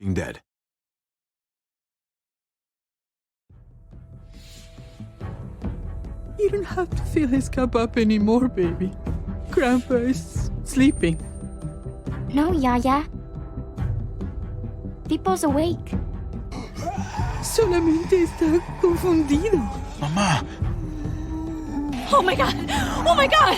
dead. You don't have to fill his cup up anymore, baby. Grandpa is sleeping. No, Yaya. Pipo's awake. Solamente está confundido. Mamá! Oh my god! Oh my god!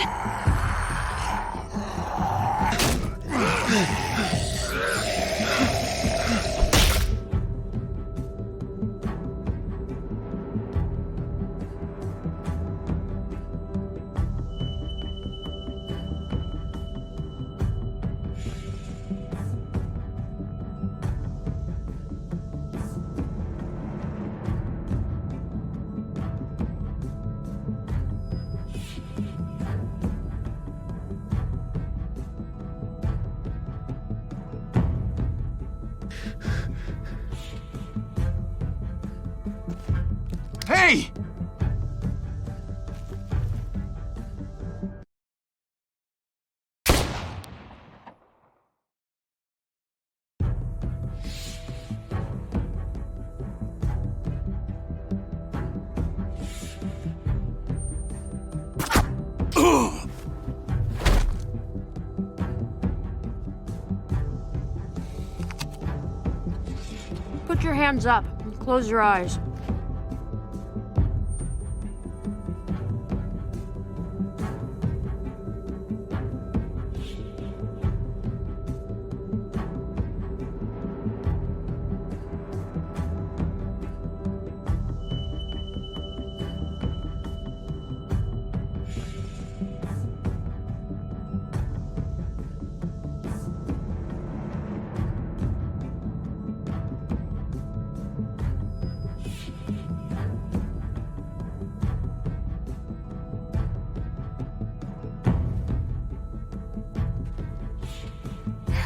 Hey! Put your hands up and close your eyes.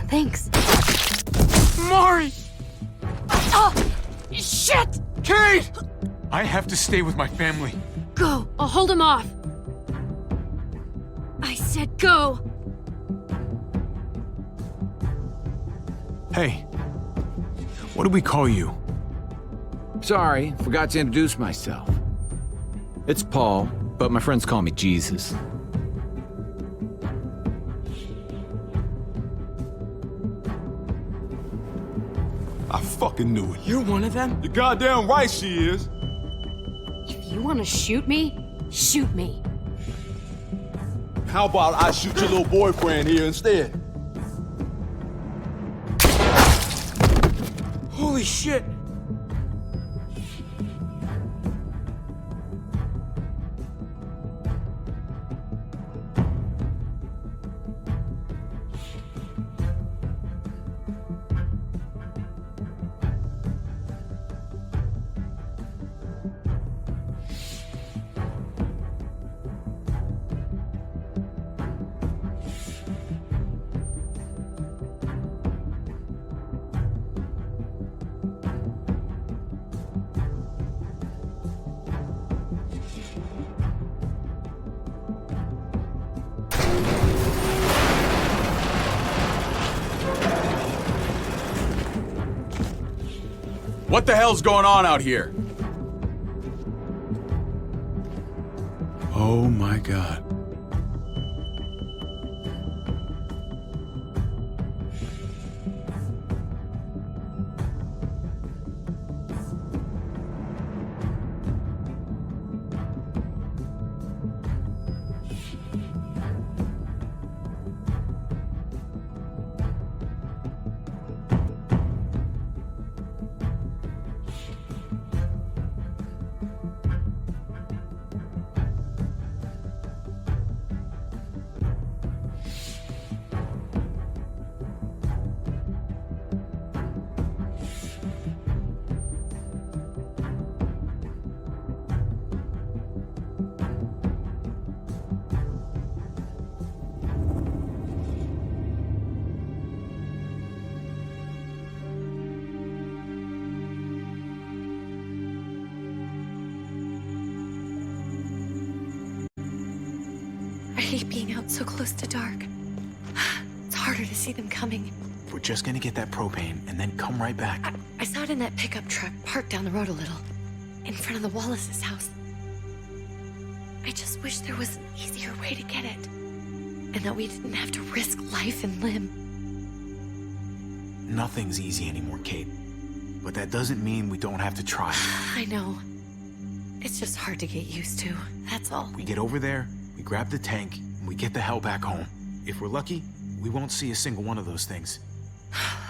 Thanks. Mari! Oh! Shit! Kate! I have to stay with my family. Go! I'll hold him off. I said go! Hey. What do we call you? Sorry, forgot to introduce myself. It's Paul, but my friends call me Jesus. I fucking knew it. You're one of them? You're goddamn right she is. If you want to shoot me, shoot me. How about I shoot your little boyfriend here instead? Holy shit! What the hell's going on out here? Oh my god. I hate being out so close to dark. It's harder to see them coming. we're just gonna get that propane and then come right back. I saw it in that pickup truck parked down the road a little, in front of the Wallace's house. I just wish there was an easier way to get it, and that we didn't have to risk life and limb. Nothing's easy anymore, Kate. But that doesn't mean we don't have to try. I know. It's just hard to get used to, that's all. We get over there, we grab the tank, and we get the hell back home. If we're lucky, we won't see a single one of those things.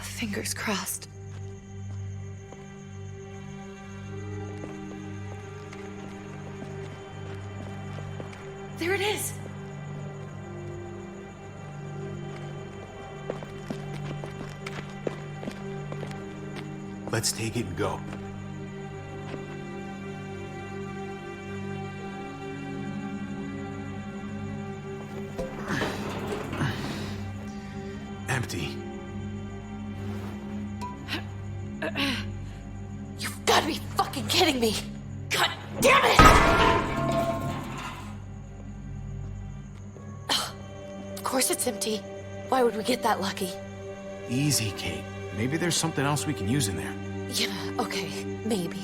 Fingers crossed. There it is! Let's take it and go. Empty. You've gotta be fucking kidding me! God damn it! Of course it's empty. Why would we get that lucky? Easy, Kate. Maybe there's something else we can use in there. Yeah, okay, maybe.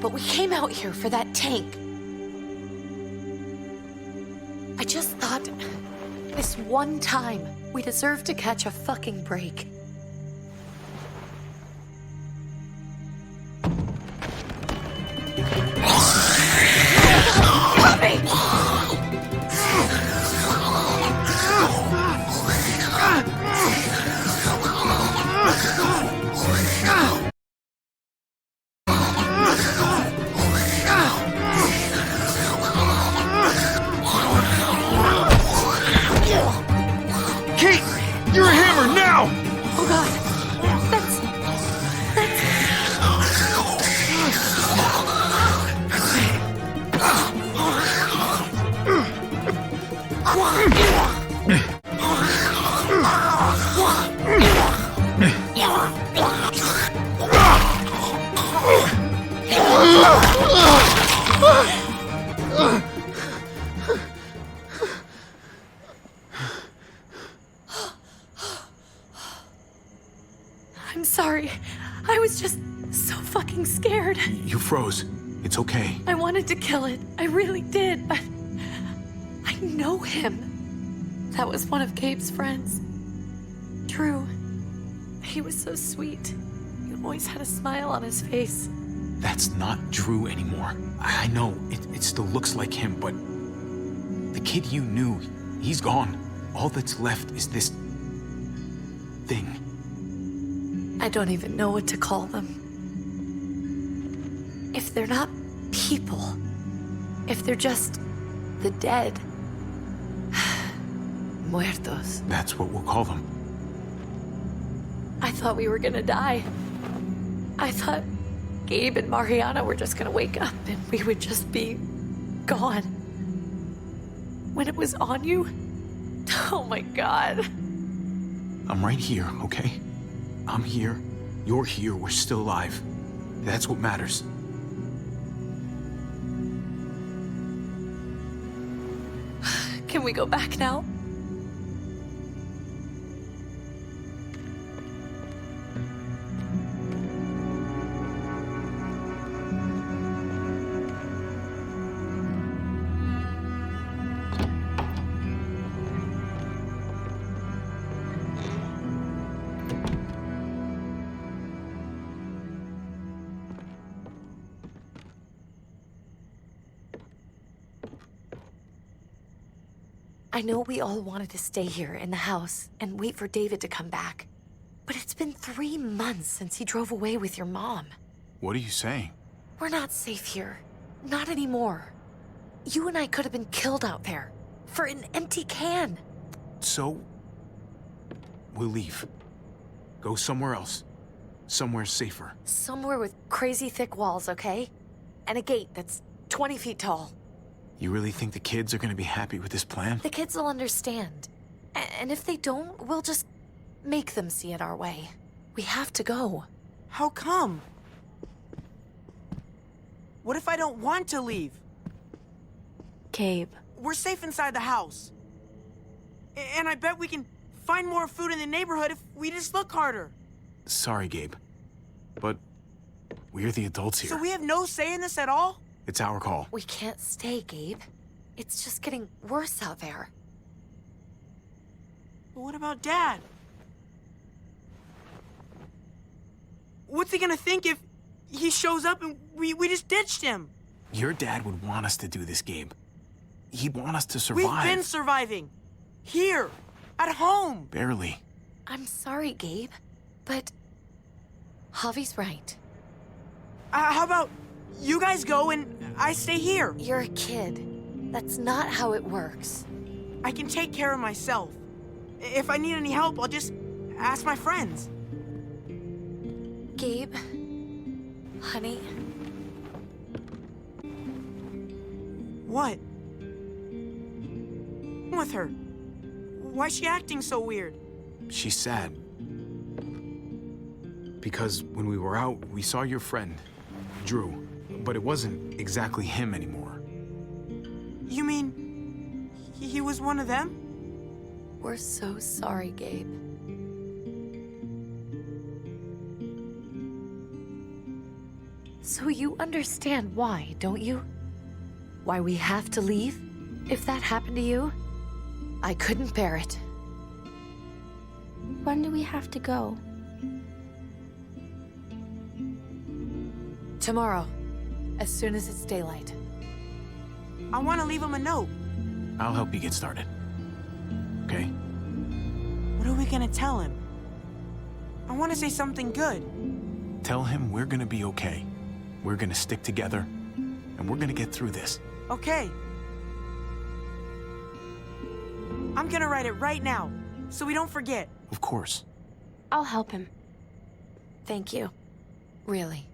But we came out here for that tank. I just thought, this one time, we deserve to catch a fucking break. Help me! Kate! You're a hammer now! Oh god, that's... I'm sorry. I was just so fucking scared. You froze. It's okay. I wanted to kill it. I really did, but I know him. That was one of Gabe's friends. Drew. He was so sweet. He always had a smile on his face. That's not Drew anymore. I know, it still looks like him, but the kid you knew, he's gone. All that's left is this thing. I don't even know what to call them. If they're not people, if they're just the dead, muertos. That's what we'll call them. I thought we were gonna die. I thought Gabe and Mariana were just gonna wake up and we would just be gone. When it was on you, oh my god. I'm right here, okay? I'm here, you're here, we're still alive. That's what matters. Can we go back now? I know we all wanted to stay here in the house and wait for David to come back. But it's been 3 months since he drove away with your mom. What are you saying? We're not safe here. Not anymore. You and I could have been killed out there. For an empty can. So, we'll leave. Go somewhere else. Somewhere safer. Somewhere with crazy thick walls, okay? And a gate that's 20 feet tall. You really think the kids are gonna be happy with this plan? The kids will understand. And if they don't, we'll just make them see it our way. We have to go. How come? What if I don't want to leave? Gabe. We're safe inside the house. And I bet we can find more food in the neighborhood if we just look harder. Sorry, Gabe. But we're the adults here. So we have no say in this at all? It's our call. We can't stay, Gabe. It's just getting worse out there. But what about Dad? What's he gonna think if he shows up and we just ditched him? Your dad would want us to do this, Gabe. He'd want us to survive. We've been surviving. Here. At home. Barely. I'm sorry, Gabe, but Javi's right. How about you guys go and I stay here? You're a kid. That's not how it works. I can take care of myself. If I need any help, I'll just ask my friends. Gabe, honey, What? What's with her? Why's she acting so weird? She's sad. Because when we were out, we saw your friend, Drew. But it wasn't exactly him anymore. You mean he was one of them? we're so sorry, Gabe. So you understand why, don't you? Why we have to leave? If that happened to you, I couldn't bear it. When do we have to go? Tomorrow, as soon as it's daylight. I want to leave him a note. I'll help you get started. Okay? What are we gonna tell him? I want to say something good. Tell him we're gonna be okay. We're gonna stick together, and we're gonna get through this. Okay. I'm gonna write it right now, so we don't forget. Of course. I'll help him. Thank you. Really.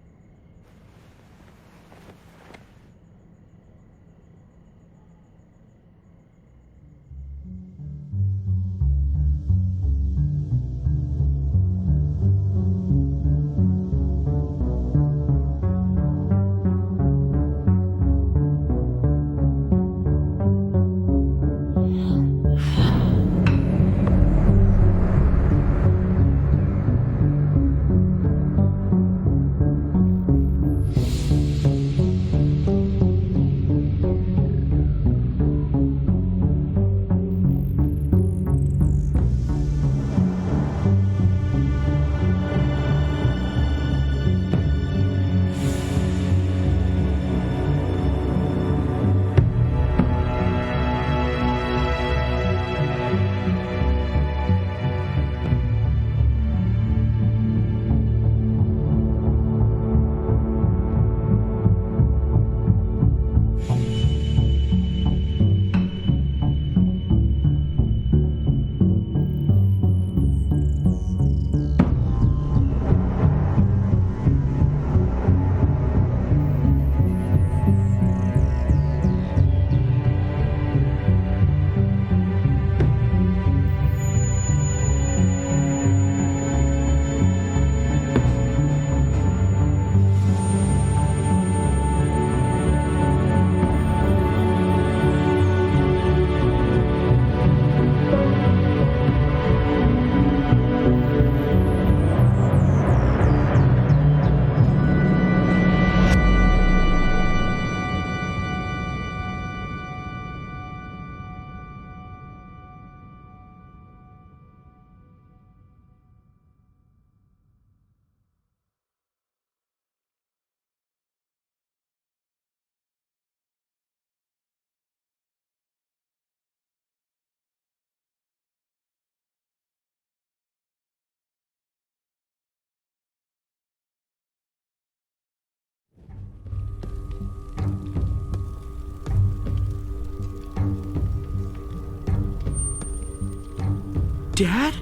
Dad?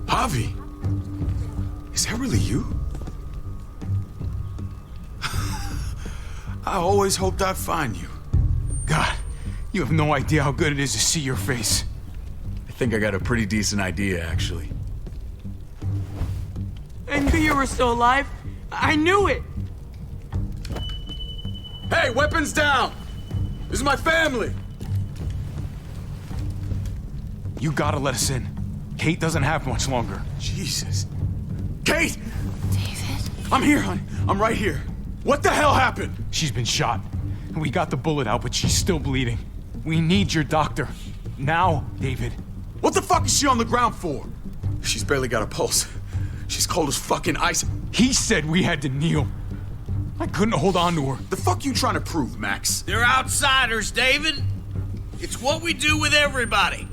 Javi! Is that really you? I always hoped I'd find you. God, you have no idea how good it is to see your face. I think I got a pretty decent idea, actually. I knew you were still alive. I knew it. Hey, weapons down! This is my family! You gotta let us in. Kate doesn't have much longer. Jesus. Kate! David? I'm here, hon. I'm right here. What the hell happened? She's been shot. We got the bullet out, but she's still bleeding. We need your doctor. Now, David. What the fuck is she on the ground for? She's barely got a pulse. She's cold as fucking ice. He said we had to kneel. I couldn't hold on to her. The fuck you trying to prove, Max? They're outsiders, David. It's what we do with everybody.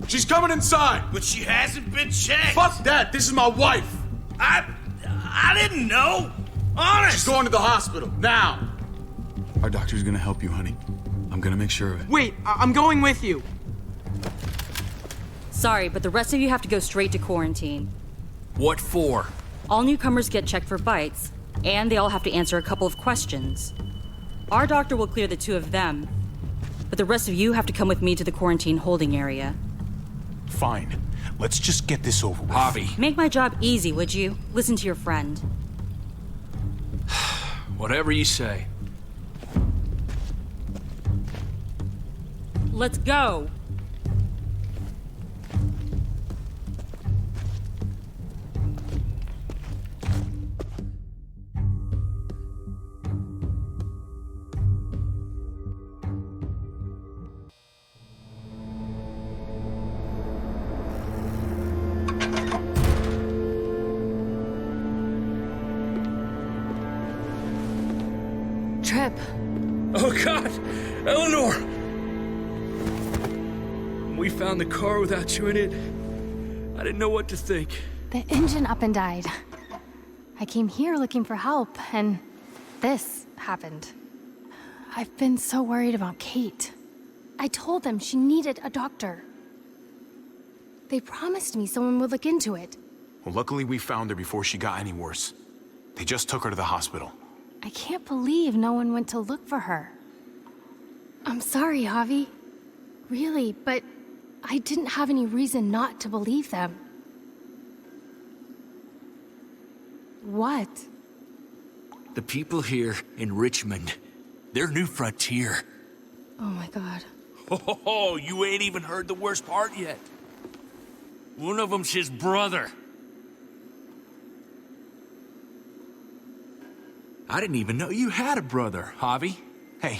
She's coming inside. But she hasn't been checked. Fuck that. This is my wife. I didn't know. Honest. She's going to the hospital now. Our doctor's gonna help you, honey. I'm gonna make sure of it. Wait, I'm going with you. Sorry, but the rest of you have to go straight to quarantine. What for? All newcomers get checked for bites, and they all have to answer a couple of questions. Our doctor will clear the two of them, but the rest of you have to come with me to the quarantine holding area. Fine. Let's just get this over with. Javi. Make my job easy, would you? Listen to your friend. Whatever you say. Let's go! Trip. Oh, God! Eleanor! We found the car without you in it. I didn't know what to think. The engine up and died. I came here looking for help, and this happened. I've been so worried about Kate. I told them she needed a doctor. They promised me someone would look into it. Well, luckily we found her before she got any worse. They just took her to the hospital. I can't believe no one went to look for her. I'm sorry, Javi. Really, but I didn't have any reason not to believe them. What? The people here in Richmond, their new frontier. Oh my God. Oh, you ain't even heard the worst part yet. One of them's his brother. I didn't even know you had a brother, Javi. Hey,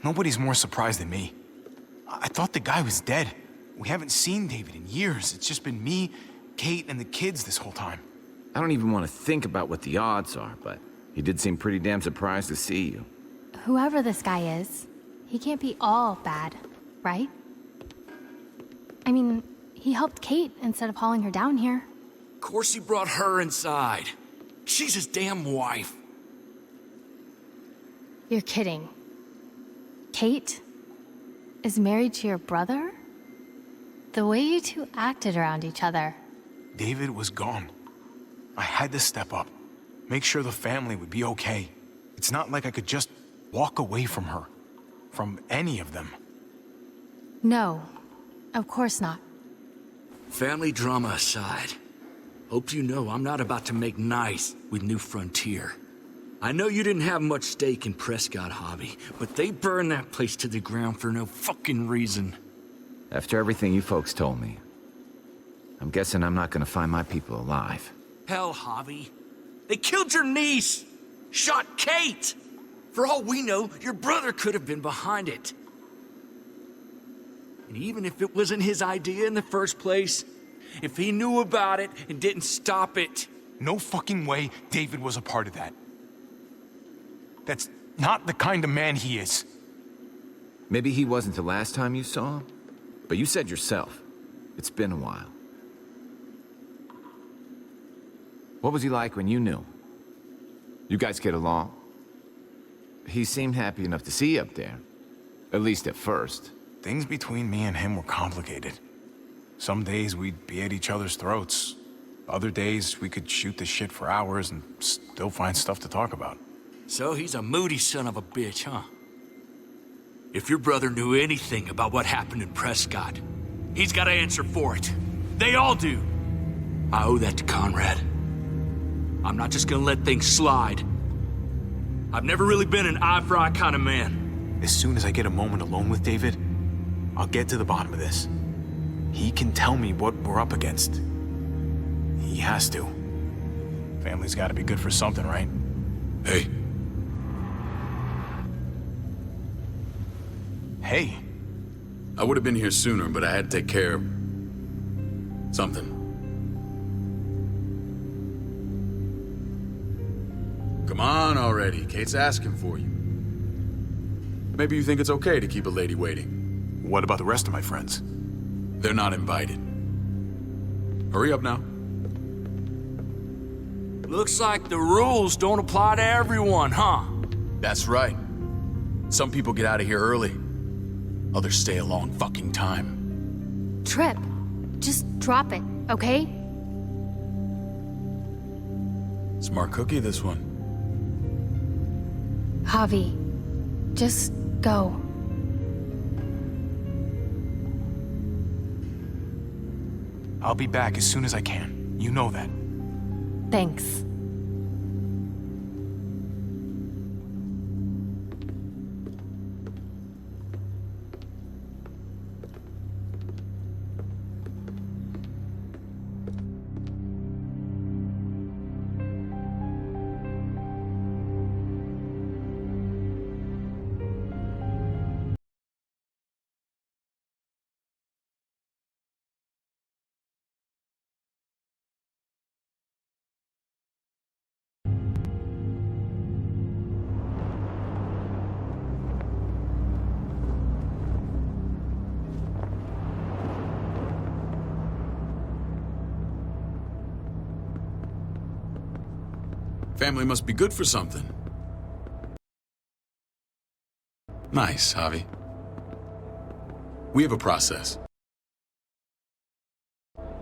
nobody's more surprised than me. I thought the guy was dead. We haven't seen David in years. It's just been me, Kate, and the kids this whole time. I don't even want to think about what the odds are, but he did seem pretty damn surprised to see you. Whoever this guy is, he can't be all bad, right? I mean, he helped Kate instead of hauling her down here. Of course he brought her inside. She's his damn wife. You're kidding. Kate is married to your brother? The way you two acted around each other. David was gone. I had to step up, make sure the family would be okay. It's not like I could just walk away from her, from any of them. No, of course not. Family drama aside, hope you know I'm not about to make nice with New Frontier. I know you didn't have much stake in Prescott, Javi, but they burned that place to the ground for no fucking reason. After everything you folks told me, I'm guessing I'm not gonna find my people alive. Hell, Javi. They killed your niece! Shot Kate! For all we know, your brother could have been behind it. And even if it wasn't his idea in the first place, if he knew about it and didn't stop it... No fucking way David was a part of that. That's not the kind of man he is. Maybe he wasn't the last time you saw him, but you said yourself, it's been a while. What was he like when you knew? You guys get along? He seemed happy enough to see you up there, at least at first. Things between me and him were complicated. Some days we'd be at each other's throats. Other days we could shoot the shit for hours and still find stuff to talk about. So he's a moody son of a bitch, huh? If your brother knew anything about what happened in Prescott, he's got to answer for it. They all do. I owe that to Conrad. I'm not just gonna let things slide. I've never really been an eye-for-eye kind of man. As soon as I get a moment alone with David, I'll get to the bottom of this. He can tell me what we're up against. He has to. Family's gotta be good for something, right? Hey, Hey, I would have been here sooner, but I had to take care of something. Come on already. Kate's asking for you. Maybe you think it's okay to keep a lady waiting. what about the rest of my friends? They're not invited. Hurry up now. Looks like the rules don't apply to everyone, huh? That's right. Some people get out of here early. Others stay a long fucking time. Trip, just drop it, okay? Smart cookie, this one. Javi, just go. I'll be back as soon as I can. You know that. Thanks. Family must be good for something. Nice, Javi. We have a process.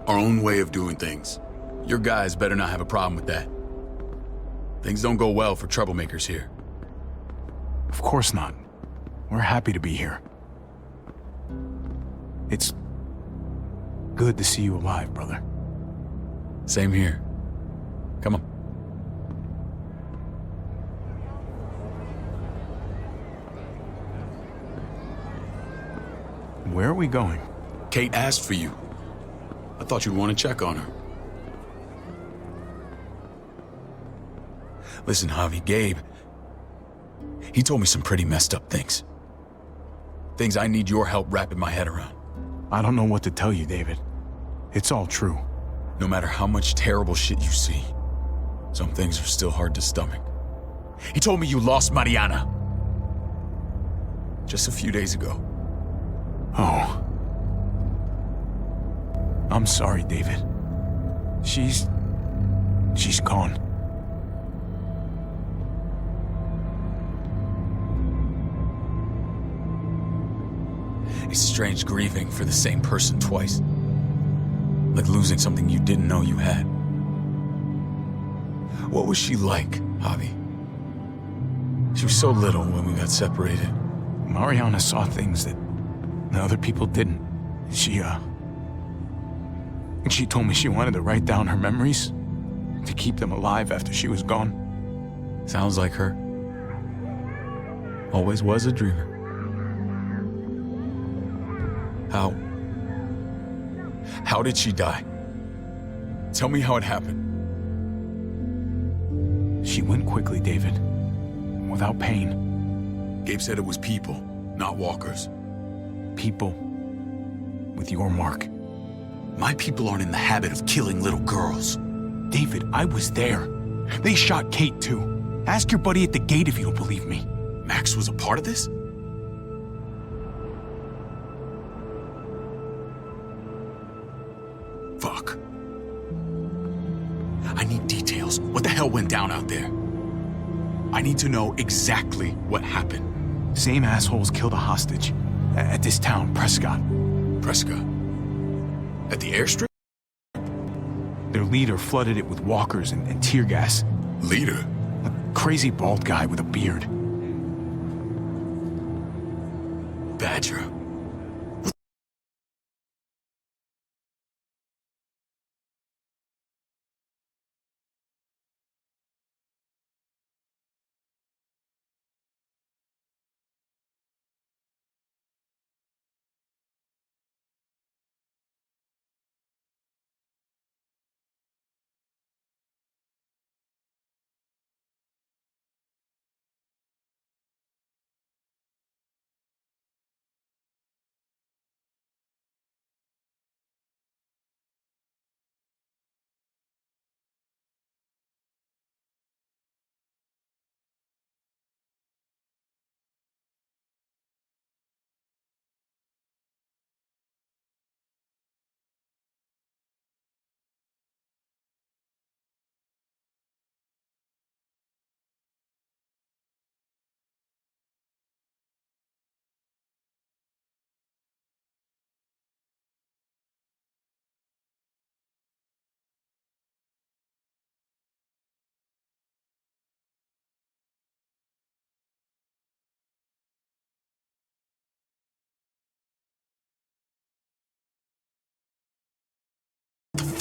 Our own way of doing things. Your guys better not have a problem with that. Things don't go well for troublemakers here. Of course not. We're happy to be here. It's good to see you alive, brother. Same here. Come on. Where are we going? Kate asked for you. I thought you'd want to check on her. Listen, Javi, Gabe, he told me some pretty messed up things. Things I need your help wrapping my head around. I don't know what to tell you, David. It's all true. No matter how much terrible shit you see, some things are still hard to stomach. He told me you lost Mariana. Just a few days ago. Oh. I'm sorry, David. She's gone. It's strange grieving for the same person twice. Like losing something you didn't know you had. What was she like, Javi? She was so little when we got separated. Mariana saw things that other people didn't. She told me she wanted to write down her memories to keep them alive after she was gone. Sounds like her. Always was a dreamer. How did she die? Tell me how it happened. She went quickly, David. Without pain. Gabe said it was people, not walkers. People with your mark. My people aren't in the habit of killing little girls. David, I was there. They shot Kate too. Ask your buddy at the gate if you don't believe me. Max was a part of this? Fuck. I need details. What the hell went down out there? I need to know exactly what happened. Same assholes killed a hostage. At this town, Prescott. Prescott? At the airstrip? Their leader flooded it with walkers and tear gas. Leader? A crazy bald guy with a beard. Badger.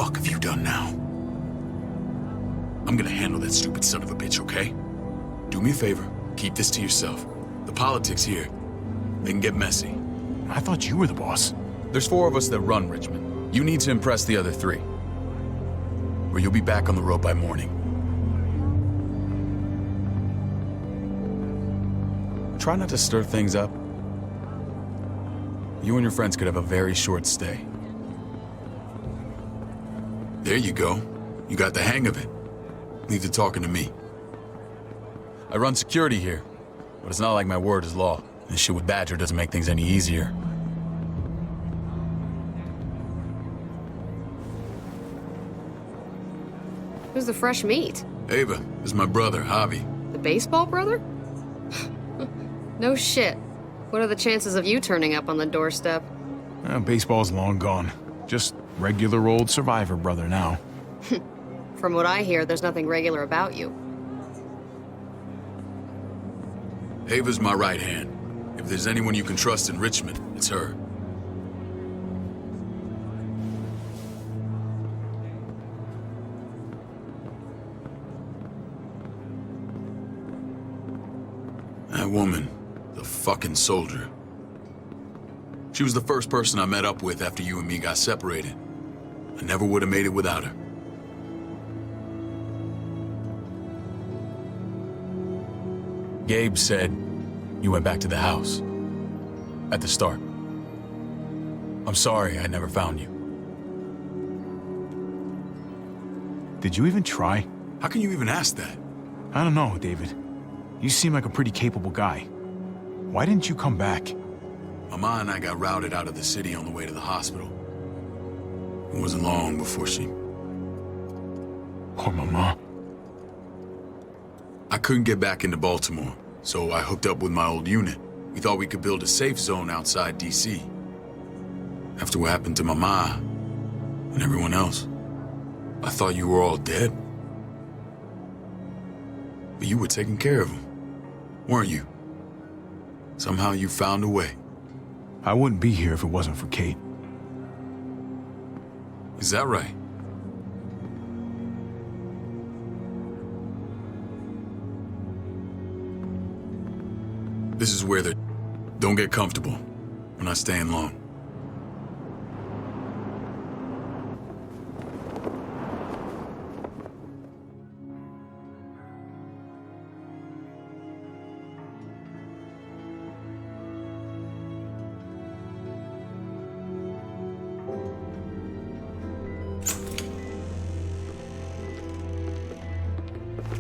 fuck have you done now? I'm gonna handle that stupid son of a bitch, okay? Do me a favor, keep this to yourself. The politics here, they can get messy. I thought you were the boss. There's 4 of us that run Richmond. You need to impress the other 3. Or you'll be back on the road by morning. Try not to stir things up. You and your friends could have a very short stay. There you go. You got the hang of it. Leave the talking to me. I run security here, but it's not like my word is law. This shit with Badger doesn't make things any easier. Who's the fresh meat? Ava, this is my brother, Javi. The baseball brother? No shit. What are the chances of you turning up on the doorstep? Baseball's long gone. Just regular old survivor brother now. From what I hear, there's nothing regular about you. Ava's my right hand. If there's anyone you can trust in Richmond, it's her. That woman, the fucking soldier. She was the first person I met up with after you and me got separated. I never would have made it without her. Gabe said you went back to the house. At the start. I'm sorry I never found you. Did you even try? How can you even ask that? I don't know, David. You seem like a pretty capable guy. Why didn't you come back? Mama and I got routed out of the city on the way to the hospital. It wasn't long before she... Poor Mama. I couldn't get back into Baltimore, so I hooked up with my old unit. We thought we could build a safe zone outside D.C. After what happened to Mama and everyone else, I thought you were all dead. But you were taking care of them, weren't you? Somehow you found a way. I wouldn't be here if it wasn't for Kate. Is that right? This is where don't get comfortable. We're not staying long.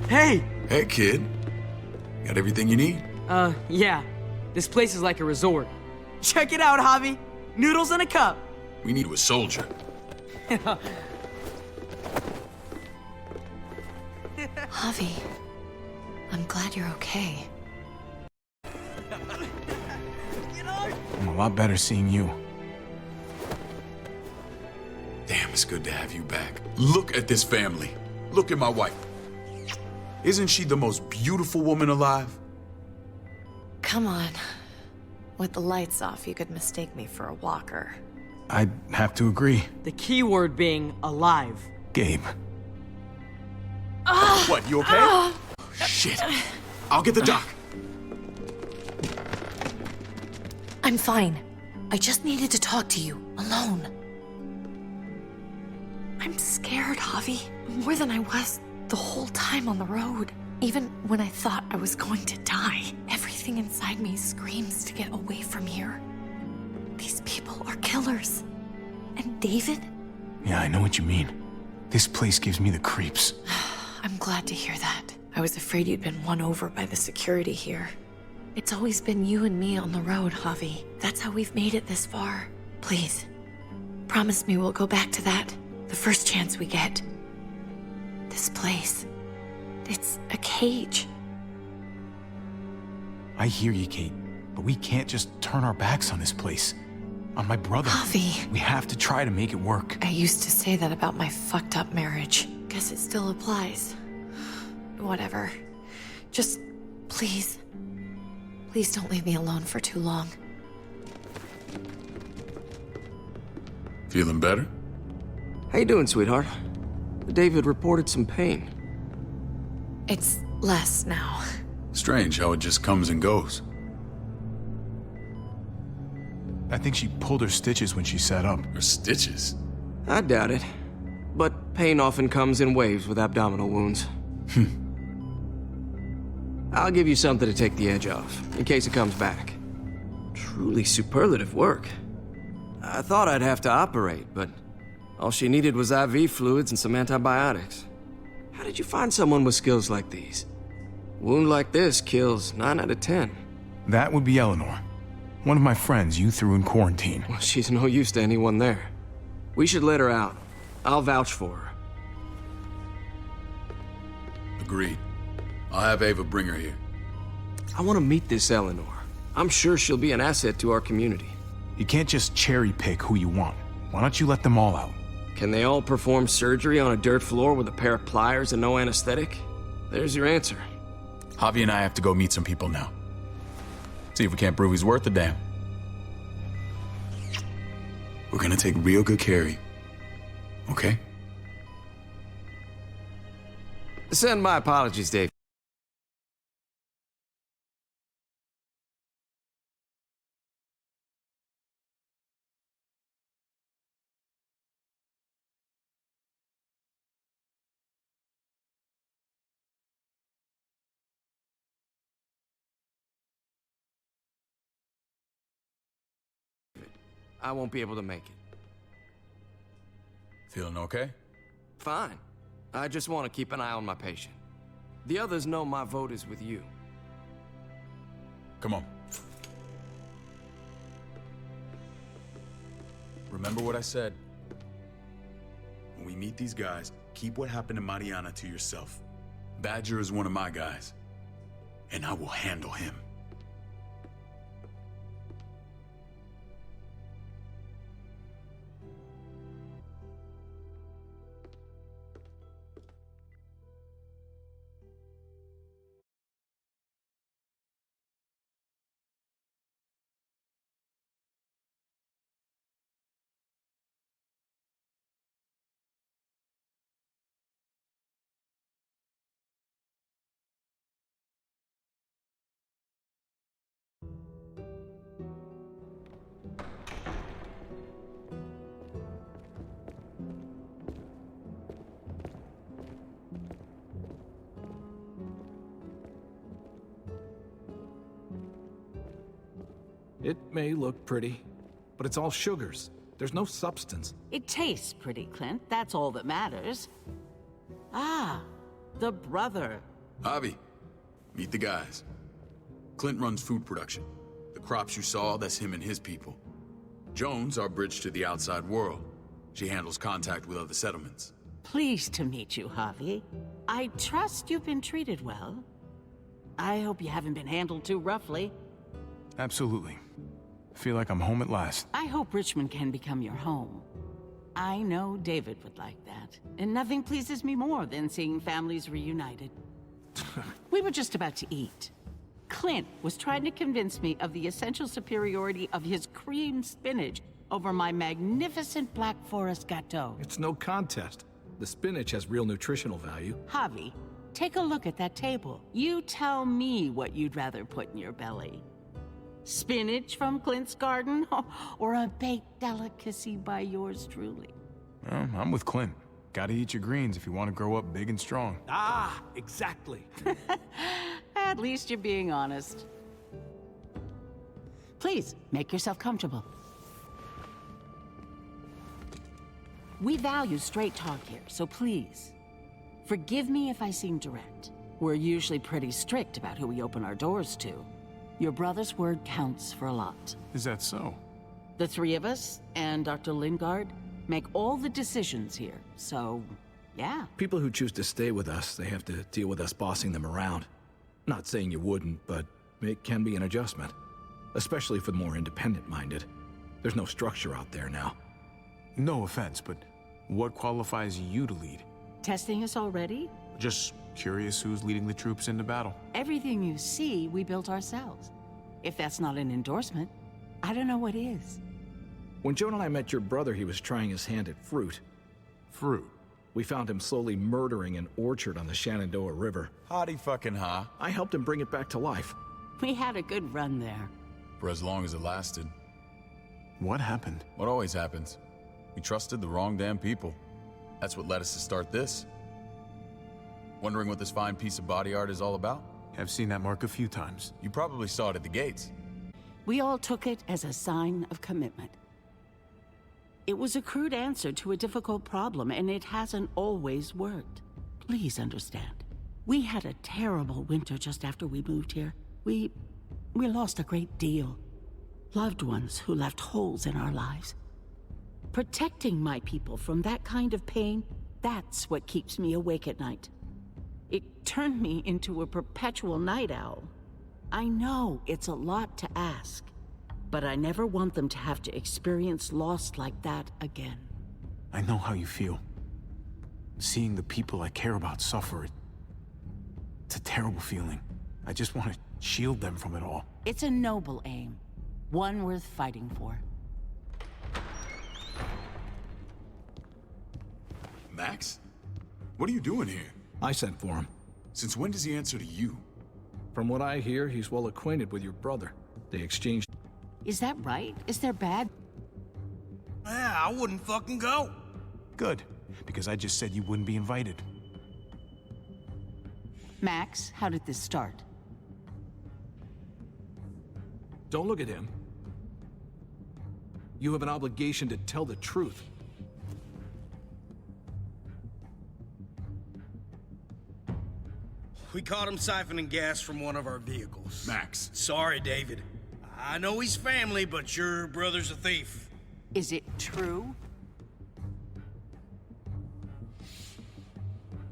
Hey! Hey, kid. Got everything you need? Yeah. This place is like a resort. Check it out, Javi. Noodles in a cup. We need a soldier. Javi, I'm glad you're okay. I'm a lot better seeing you. Damn, it's good to have you back. Look at this family. Look at my wife. Isn't she the most beautiful woman alive? Come on. With the lights off, you could mistake me for a walker. I'd have to agree. The key word being alive. Gabe. What, you okay? Shit. I'll get the doc. I'm fine. I just needed to talk to you, alone. I'm scared, Javi. More than I was the whole time on the road. Even when I thought I was going to die, everything inside me screams to get away from here. These people are killers. And David? Yeah, I know what you mean. This place gives me the creeps. I'm glad to hear that. I was afraid you'd been won over by the security here. It's always been you and me on the road, Javi. That's how we've made it this far. Please, promise me we'll go back to that the first chance we get. This place, it's a cage. I hear you, Kate, but we can't just turn our backs on this place. On my brother. Javi. We have to try to make it work. I used to say that about my fucked up marriage. Guess it still applies. Whatever. Just, please don't leave me alone for too long. Feeling better? How you doing, sweetheart? David reported some pain. It's less now. Strange how it just comes and goes. I think she pulled her stitches when she sat up. Her stitches? I doubt it. But pain often comes in waves with abdominal wounds. I'll give you something to take the edge off, in case it comes back. Truly superlative work. I thought I'd have to operate, but all she needed was IV fluids and some antibiotics. How did you find someone with skills like these? A wound like this kills 9 out of 10. That would be Eleanor. One of my friends you threw in quarantine. Well, she's no use to anyone there. We should let her out. I'll vouch for her. Agreed. I'll have Ava bring her here. I want to meet this Eleanor. I'm sure she'll be an asset to our community. You can't just cherry pick who you want. Why don't you let them all out? Can they all perform surgery on a dirt floor with a pair of pliers and no anesthetic? There's your answer. Javi and I have to go meet some people now. See if we can't prove he's worth a damn. We're gonna take real good care of you. Okay? Send my apologies, Dave. I won't be able to make it. Feeling okay? Fine. I just want to keep an eye on my patient. The others know my vote is with you. Come on. Remember what I said. When we meet these guys, keep what happened to Mariana to yourself. Badger is one of my guys, and I will handle him. It may look pretty, but it's all sugars. There's no substance. It tastes pretty, Clint. That's all that matters. Ah, the brother. Javi, meet the guys. Clint runs food production. The crops you saw, that's him and his people. Jones, our bridge to the outside world. She handles contact with other settlements. Pleased to meet you, Javi. I trust you've been treated well. I hope you haven't been handled too roughly. Absolutely. Feel like I'm home at last. I hope Richmond can become your home. I know David would like that, and nothing pleases me more than seeing families reunited. We were just about to eat. Clint was trying to convince me of the essential superiority of his cream spinach over my magnificent Black Forest gâteau. It's no contest. The spinach has real nutritional value. Javi, take a look at that table. You tell me what you'd rather put in your belly. Spinach from Clint's garden, or a baked delicacy by yours truly? Well, I'm with Clint. Gotta eat your greens if you want to grow up big and strong. Ah, exactly. At least you're being honest. Please, make yourself comfortable. We value straight talk here, so please, forgive me if I seem direct. We're usually pretty strict about who we open our doors to. Your brother's word counts for a lot. Is that so? The three of us, and Dr. Lingard, make all the decisions here, so, yeah. People who choose to stay with us, they have to deal with us bossing them around. Not saying you wouldn't, but it can be an adjustment. Especially for the more independent-minded. There's no structure out there now. No offense, but what qualifies you to lead? Testing us already? Just curious who's leading the troops into battle. Everything you see, we built ourselves. If that's not an endorsement, I don't know what is. When Joan and I met your brother, he was trying his hand at fruit. Fruit. We found him slowly murdering an orchard on the Shenandoah River. Howdy fucking ha. I helped him bring it back to life. We had a good run there. For as long as it lasted. What happened? What always happens. We trusted the wrong damn people. That's what led us to start this. Wondering what this fine piece of body art is all about? I've seen that mark a few times. You probably saw it at the gates. We all took it as a sign of commitment. It was a crude answer to a difficult problem, and it hasn't always worked. Please understand. We had a terrible winter just after we moved here. We lost a great deal. Loved ones who left holes in our lives. Protecting my people from that kind of pain, that's what keeps me awake at night. It turned me into a perpetual night owl. I know it's a lot to ask, but I never want them to have to experience loss like that again. I know how you feel. Seeing the people I care about suffer, it's a terrible feeling. I just want to shield them from it all. It's a noble aim, one worth fighting for. Max? What are you doing here? I sent for him. Since when does he answer to you? From what I hear, he's well acquainted with your brother. They exchanged... Is that right? Is there bad? Yeah, I wouldn't fucking go. Good, because I just said you wouldn't be invited. Max, how did this start? Don't look at him. You have an obligation to tell the truth. We caught him siphoning gas from one of our vehicles. Max. Sorry, David. I know he's family, but your brother's a thief. Is it true?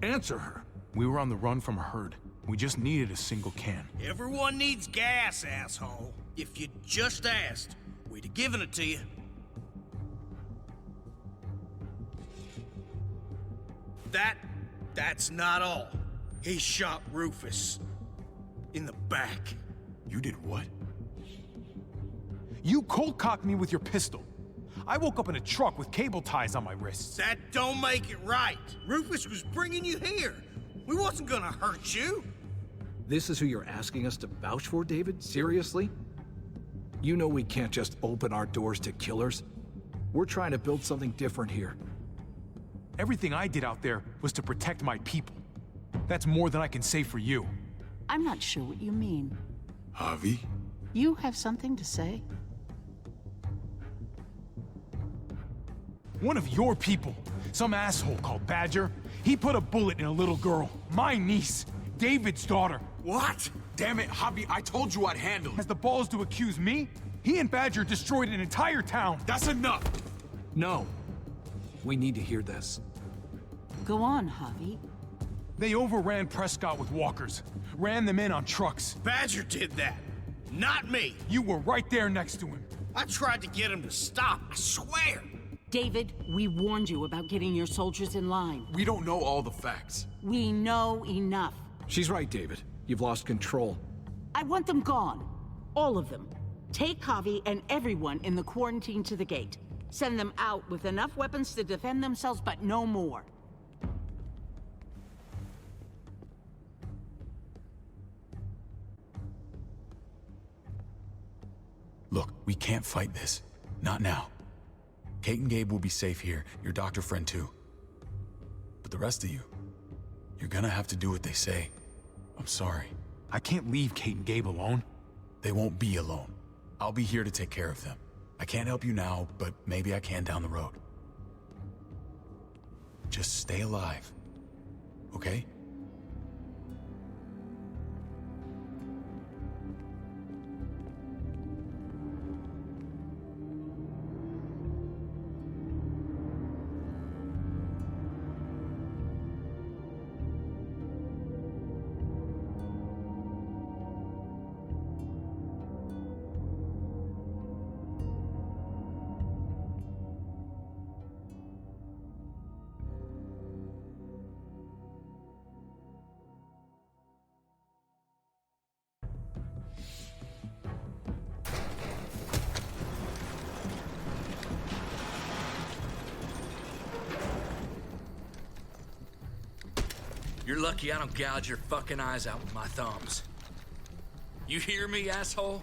Answer her. We were on the run from a herd. We just needed a single can. Everyone needs gas, asshole. If you just asked, we'd have given it to you. That's not all. He shot Rufus. In the back. You did what? You cold-cocked me with your pistol. I woke up in a truck with cable ties on my wrists. That don't make it right. Rufus was bringing you here. We wasn't gonna hurt you. This is who you're asking us to vouch for, David? Seriously? You know we can't just open our doors to killers. We're trying to build something different here. Everything I did out there was to protect my people. That's more than I can say for you. I'm not sure what you mean. Javi? You have something to say? One of your people, some asshole called Badger, he put a bullet in a little girl, my niece, David's daughter. What? Damn it, Javi, I told you I'd handle it. Has the balls to accuse me? He and Badger destroyed an entire town. That's enough! No. We need to hear this. Go on, Javi. They overran Prescott with walkers, ran them in on trucks. Badger did that, not me. You were right there next to him. I tried to get him to stop, I swear. David, we warned you about getting your soldiers in line. We don't know all the facts. We know enough. She's right, David. You've lost control. I want them gone. All of them. Take Javi and everyone in the quarantine to the gate. Send them out with enough weapons to defend themselves, but no more. Look, we can't fight this. Not now. Kate and Gabe will be safe here, your doctor friend too. But the rest of you, you're gonna have to do what they say. I'm sorry. I can't leave Kate and Gabe alone. They won't be alone. I'll be here to take care of them. I can't help you now, but maybe I can down the road. Just stay alive, okay? You're lucky I don't gouge your fucking eyes out with my thumbs. You hear me, asshole?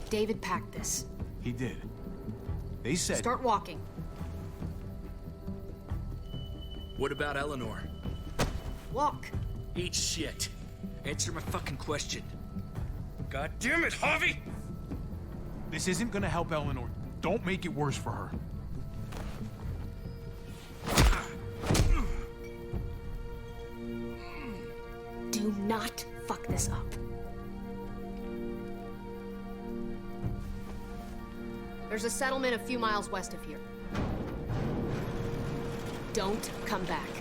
David packed this. He did. They said... Start walking. What about Eleanor? Walk. Eat shit. Answer my fucking question. God damn it, Harvey! This isn't gonna help Eleanor. Don't make it worse for her. Do not fuck this up. There's a settlement a few miles west of here. Don't come back.